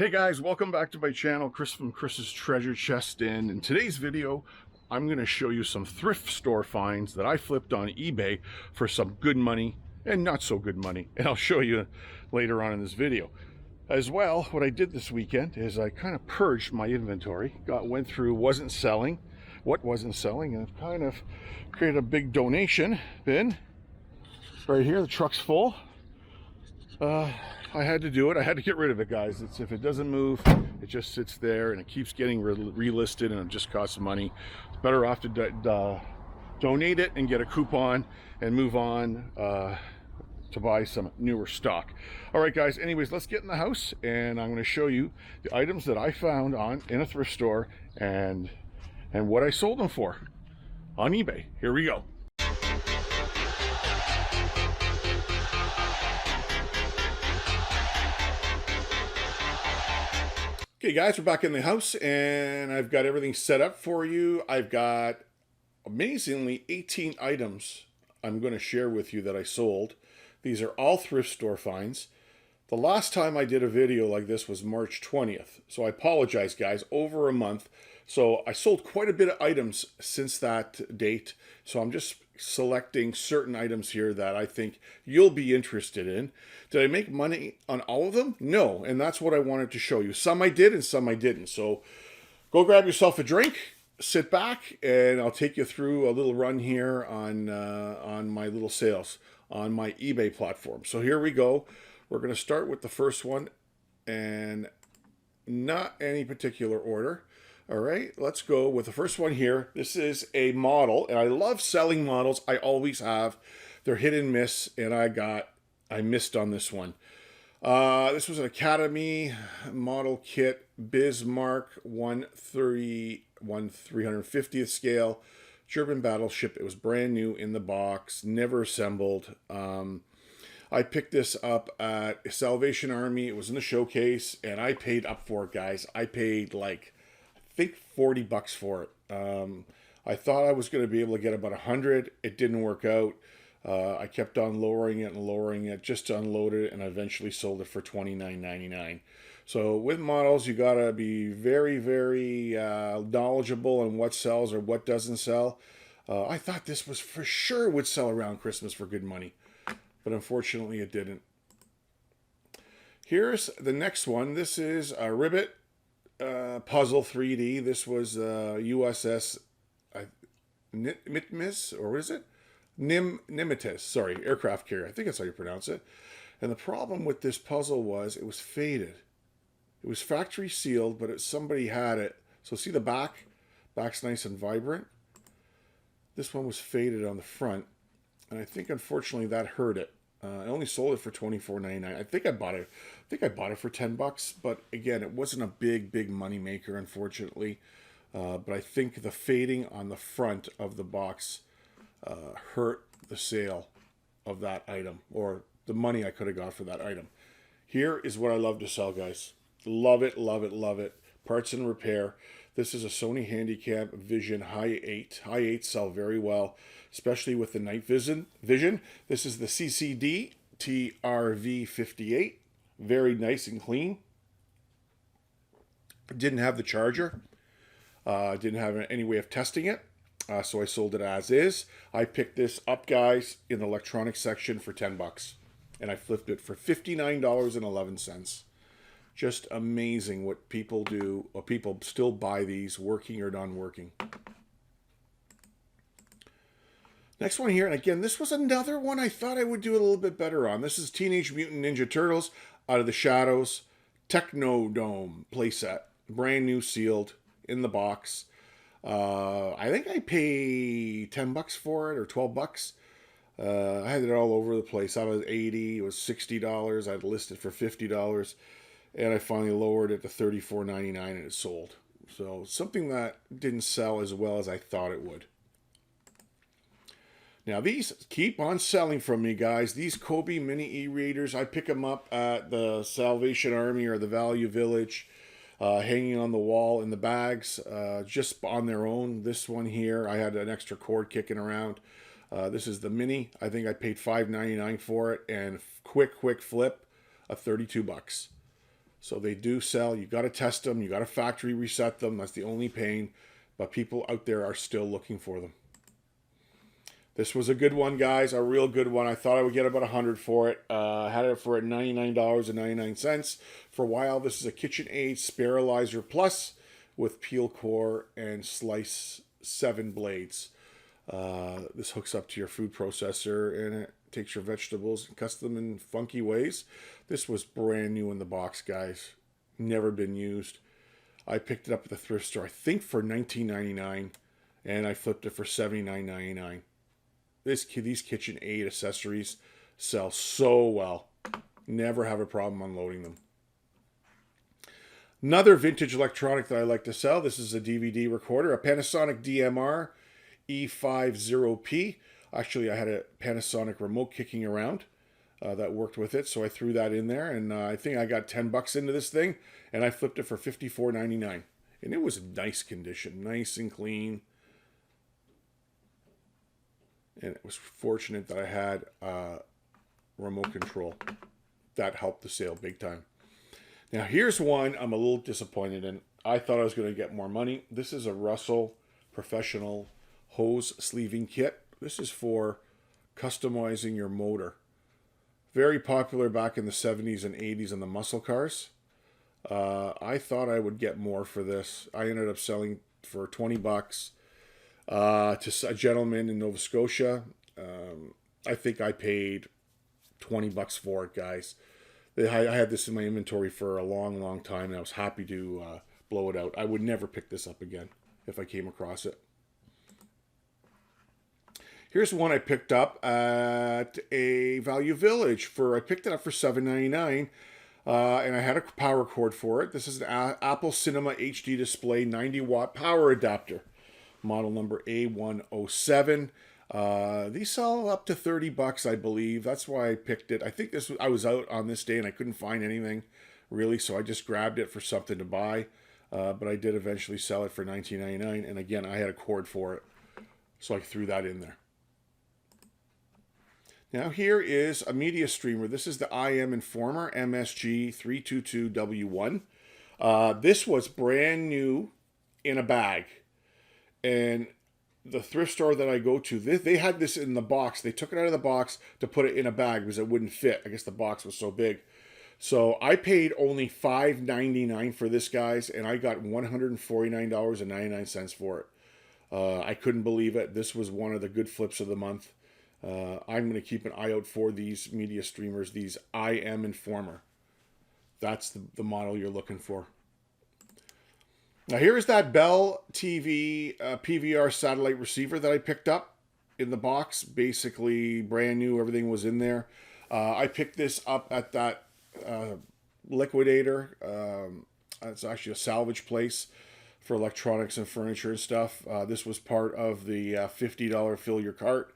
Hey guys, welcome back to my channel, Chris from Chris's Treasure Chest. And in today's video, I'm going to show you some thrift store finds that I flipped on eBay for some good money and not so good money. And I'll show you later on in this video. As well, what I did this weekend is I kind of purged my inventory, went through what wasn't selling, and kind of created a big donation bin. Right here, the truck's full. I had to do it. I had to get rid of it, guys. If it doesn't move, it just sits there and it keeps getting relisted and it just costs money. It's better off to donate it and get a coupon and move on to buy some newer stock. All right, guys. Anyways, let's get in the house and I'm going to show you the items that I found in a thrift store and what I sold them for on eBay. Here we go. Okay guys, we're back in the house and I've got everything set up for you. I've got amazingly 18 items I'm going to share with you that I sold. These are all thrift store finds. The last time I did a video like this was March 20th. So I apologize guys, over a month. So I sold quite a bit of items since that date. So I'm just selecting certain items here that I think you'll be interested in. Did I make money on all of them? No, and that's what I wanted to show you. Some I did and some I didn't. So go grab yourself a drink, sit back, and I'll take you through a little run here on my little sales on my eBay platform. So here we go. We're going to start with the first one and not any particular order. All right, let's go with the first one here. This is a model, and I love selling models. I always have. They're hit and miss, and I missed on this one. This was an Academy model kit, Bismarck 1/350th scale, German Battleship. It was brand new in the box, never assembled. I picked this up at Salvation Army. It was in the showcase, and I paid up for it, guys. I paid like, I think 40 bucks for it. I thought I was going to be able to get about 100. It didn't work out. I kept on lowering it just to unload it, and I eventually sold it for $29.99. So with models, you got to be very, very knowledgeable on what sells or what doesn't sell. I thought this was for sure would sell around Christmas for good money, but unfortunately it didn't. Here's the next one. This is a Ribbit puzzle 3D. This was USS Nitmis, or what is it? Nimitz, sorry, aircraft carrier. I think that's how you pronounce it. And the problem with this puzzle was it was faded. It was factory sealed, but somebody had it. So see the back? Back's nice and vibrant. This one was faded on the front, and I think unfortunately that hurt it. I only sold it for $24.99. I think I bought it for 10 bucks, but again, it wasn't a big money maker, unfortunately. But I think the fading on the front of the box hurt the sale of that item, or the money I could have got for that item. Here is what I love to sell, guys. Love it, love it, love it. Parts and repair. This is a Sony Handycam Vision High 8. High 8 sell very well, especially with the night vision. This is the CCD TRV58. Very nice and clean. Didn't have the charger. Didn't have any way of testing it. So I sold it as is. I picked this up, guys, in the electronics section for 10 bucks. And I flipped it for $59.11. Just amazing what people do, or people still buy these, working or non-working. Next one here, and again, this was another one I thought I would do a little bit better on. This is Teenage Mutant Ninja Turtles Out of the Shadows Techno Dome playset. Brand new, sealed, in the box. I think I paid 10 bucks for it, or 12 bucks. I had it all over the place. I was 80, it was $60. I'd listed for $50. And I finally lowered it to $34.99 and it sold. So something that didn't sell as well as I thought it would. Now these keep on selling from me, guys. These Kobe mini e-readers, I pick them up at the Salvation Army or the Value Village, hanging on the wall in the bags, just on their own. This one here, I had an extra cord kicking around. This is the mini. I think I paid $5.99 for it, and quick flip of 32 bucks. So they do sell. You got to test them. You got to factory reset them. That's the only pain. But people out there are still looking for them. This was a good one, guys. A real good one. I thought I would get about $100 for it. I had it for $99.99 for a while. This is a KitchenAid Spiralizer Plus with peel core and slice 7 blades. This hooks up to your food processor and it takes your vegetables and cuts them in funky ways. This was brand new in the box, guys. Never been used. I picked it up at the thrift store, I think for $19.99, and I flipped it for $79.99. These KitchenAid accessories sell so well. Never have a problem unloading them. Another vintage electronic that I like to sell. This is a DVD recorder, a Panasonic DMR E50P. Actually, I had a Panasonic remote kicking around that worked with it, so I threw that in there, and I think I got $10 into this thing, and I flipped it for $54.99. And it was in nice condition, nice and clean. And it was fortunate that I had remote control. That helped the sale big time. Now here's one I'm a little disappointed in. I thought I was going to get more money. This is a Russell Professional Hose Sleeving Kit. This is for customizing your motor. Very popular back in the 70s and 80s in the muscle cars. I thought I would get more for this. I ended up selling for $20 to a gentleman in Nova Scotia. I think I paid $20 for it, guys. I had this in my inventory for a long time, and I was happy to blow it out. I would never pick this up again if I came across it. Here's one I picked up at a Value Village I picked it up for $7.99, and I had a power cord for it. This is an Apple Cinema HD Display 90-watt power adapter, model number A107. These sell up to $30, I believe. That's why I picked it. I think I was out on this day and I couldn't find anything really, so I just grabbed it for something to buy. But I did eventually sell it for $19.99, and again, I had a cord for it, so I threw that in there. Now here is a media streamer. This is the IM Informer MSG322W1. This was brand new in a bag, and the thrift store that I go to, they had this in the box. They took it out of the box to put it in a bag because it wouldn't fit. I guess the box was so big. So I paid only $5.99 for this, guys, and I got $149.99 for it. I couldn't believe it. This was one of the good flips of the month. I'm going to keep an eye out for these media streamers, these IM Informer. That's the model you're looking for. Now here is that Bell TV PVR satellite receiver that I picked up in the box. Basically brand new, everything was in there. I picked this up at that liquidator. It's actually a salvage place for electronics and furniture and stuff. This was part of the $50 fill your cart.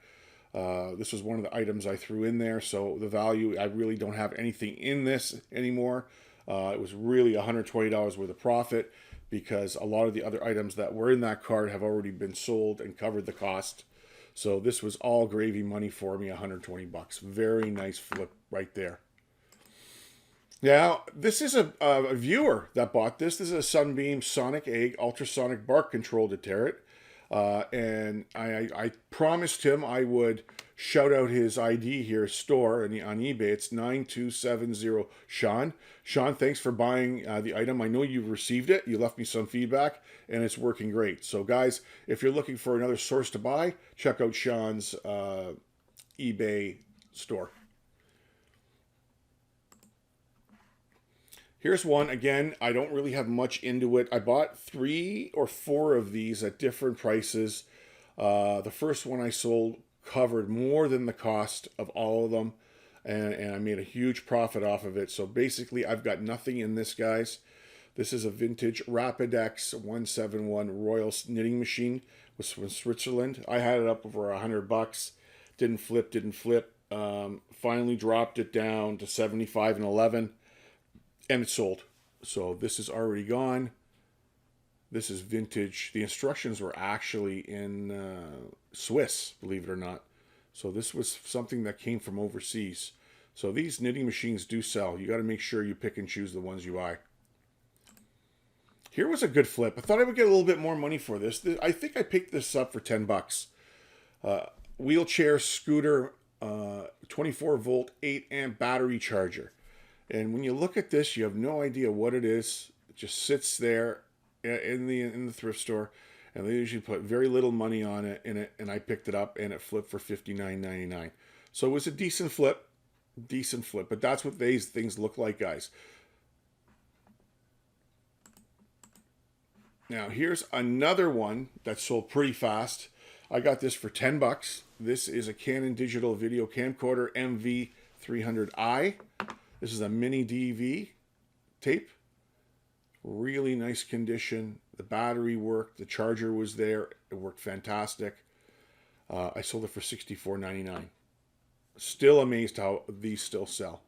This was one of the items I threw in there, so the value, I really don't have anything in this anymore. It was really $120 worth of profit because a lot of the other items that were in that cart have already been sold and covered the cost. So this was all gravy money for me, $120. Very nice flip right there. Now, this is a viewer that bought this. This is a Sunbeam Sonic Egg ultrasonic bark control deterrent. And I promised him I would shout out his ID here, store, on eBay. It's 9270 Sean. Sean, thanks for buying the item. I know you've received it. You left me some feedback, and it's working great. So, guys, if you're looking for another source to buy, check out Sean's eBay store. Here's one. Again, I don't really have much into it. I bought 3 or 4 of these at different prices. The first one I sold covered more than the cost of all of them, and I made a huge profit off of it. So basically, I've got nothing in this, guys. This is a vintage Rapidex 171 Royal knitting machine. It was from Switzerland. I had it up over $100. Didn't flip. Finally dropped it down to 75 and 11. And it's sold. So this is already gone. This is vintage. The instructions were actually in Swiss, believe it or not. So this was something that came from overseas. So these knitting machines do sell. You got to make sure you pick and choose the ones you buy. Here was a good flip. I thought I would get a little bit more money for this. I think I picked this up for 10 bucks. Wheelchair scooter, 24 volt, 8 amp battery charger. And when you look at this, you have no idea what it is. It just sits there in the thrift store, and they usually put very little money on it and I picked it up and it flipped for $59.99. So it was a decent flip, but that's what these things look like, guys. Now here's another one that sold pretty fast. I got this for 10 bucks. This is a Canon digital video camcorder MV300i. This is a mini DV tape. Really nice condition. The battery worked. The charger was there. It worked fantastic. I sold it for $64.99. Still amazed how these still sell.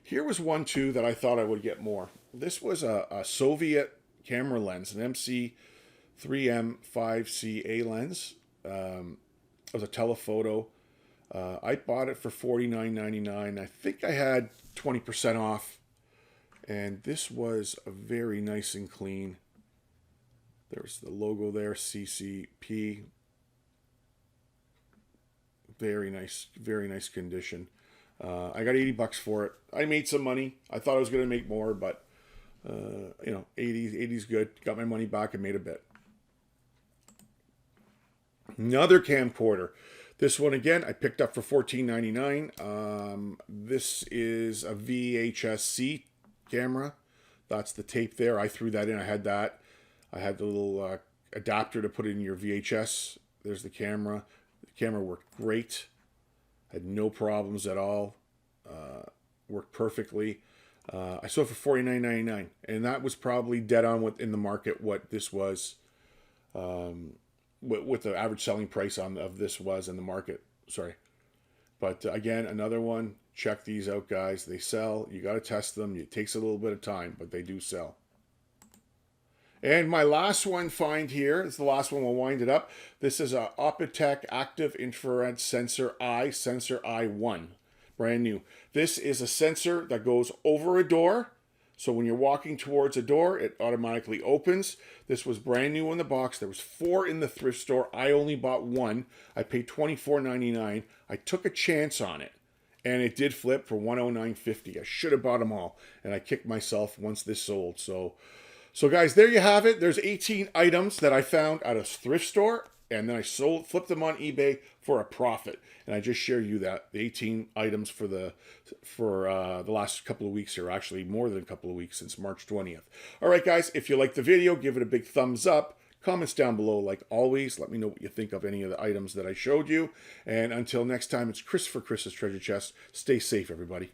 Here was one too that I thought I would get more. This was a Soviet camera lens, an MC3M5CA lens. It was a telephoto. I bought it for $49.99. I think I had 20% off. And this was a very nice and clean. There's the logo there, CCP. Very nice condition. I got 80 bucks for it. I made some money. I thought I was going to make more, but you know, 80's good. Got my money back and made a bit. Another camcorder. This one again, I picked up for $14.99. This is a VHS-C camera. That's the tape there. I threw that in. I had that. I had the little adapter to put in your VHS. There's the camera. The camera worked great. Had no problems at all. Worked perfectly. I sold it for $49.99, and that was probably dead on in the market what this was, what the average selling price of this was in the market. Sorry, but again, another one. Check these out, guys. They sell. You got to test them. It takes a little bit of time, but they do sell. And my last one find here is the last one. We'll wind it up. This is a Optech Active Infrared Sensor I1, brand new. This is a sensor that goes over a door. So when you're walking towards a door, it automatically opens. This was brand new in the box. There was 4 in the thrift store. I only bought 1. I paid $24.99. I took a chance on it, and it did flip for $109.50. I should have bought them all, and I kicked myself once this sold. So guys, there you have it. There's 18 items that I found at a thrift store, and then I flipped them on eBay for a profit. And I just shared you that the 18 items for the last couple of weeks here, actually more than a couple of weeks since March 20th. All right, guys, if you liked the video, give it a big thumbs up. Comments down below, like always. Let me know what you think of any of the items that I showed you. And until next time, it's Chris for Chris's Treasure Chest. Stay safe, everybody.